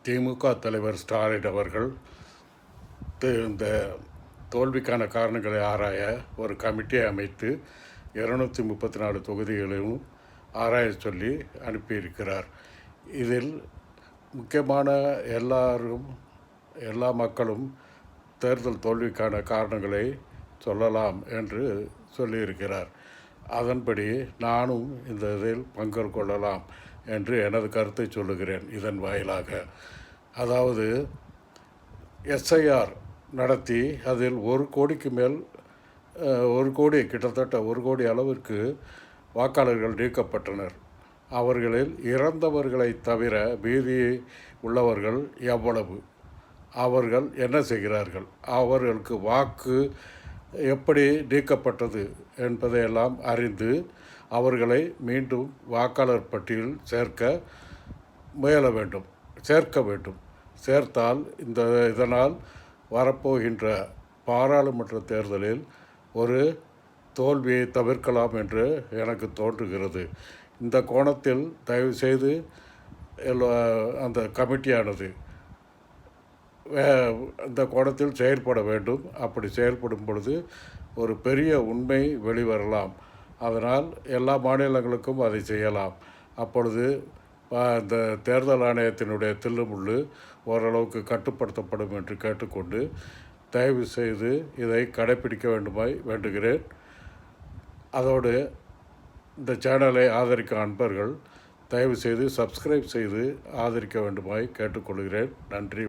திமுக தலைவர் ஸ்டாலின் அவர்கள் இந்த தோல்விக்கான காரணங்களை ஆராய ஒரு கமிட்டியை அமைத்து 234 தொகுதிகளையும் ஆராய சொல்லி அனுப்பியிருக்கிறார். இதில் முக்கியமான எல்லா மக்களும் தேர்தல் தோல்விக்கான காரணங்களை சொல்லலாம் என்று சொல்லியிருக்கிறார். அதன்படி நானும் இந்த இதில் பங்கு கொள்ளலாம் என்று எனது கருத்தை சொல்லுகிறேன். இதன் வாயிலாக அதாவது எஸ்ஐஆர் நடத்தி அதில் 1 கோடிக்கு மேல் 1 கோடி கிட்டத்தட்ட 1 கோடி அளவிற்கு வாக்காளர்கள் நீக்கப்பட்டனர். அவர்களில் இறந்தவர்களை தவிர மீதி உள்ளவர்கள் எவ்வளவு, அவர்கள் என்ன செய்கிறார்கள், அவர்களுக்கு வாக்கு எப்படி நீக்கப்பட்டது என்பதையெல்லாம் அறிந்து அவர்களை மீண்டும் வாக்காளர் பட்டியலில் சேர்க்க வேண்டும். சேர்த்தால் இதனால் வரப்போகின்ற பாராளுமன்ற தேர்தலில் ஒரு தோல்வியை தவிர்க்கலாம் என்று எனக்கு தோன்றுகிறது. இந்த கோணத்தில் தயவுசெய்து அந்த கமிட்டியானது இந்த கோணத்தில் செயல்பட வேண்டும். அப்படி செயல்படும் பொழுது ஒரு பெரிய உண்மை வெளிவரலாம். அதனால் எல்லா மாநிலங்களுக்கும் அதை செய்யலாம். அப்பொழுது இந்த தேர்தல் ஆணையத்தினுடைய தில்லுமுள்ளு ஓரளவுக்கு கட்டுப்படுத்தப்படும் என்று கேட்டுக்கொண்டு தயவு செய்து இதை கடைப்பிடிக்க வேண்டுகிறேன். அதோடு இந்த சேனலை ஆதரிக்கும் அன்பர்கள் தயவு செய்து சப்ஸ்கிரைப் செய்து ஆதரிக்க வேண்டுமாய் கேட்டுக்கொள்கிறேன். நன்றி.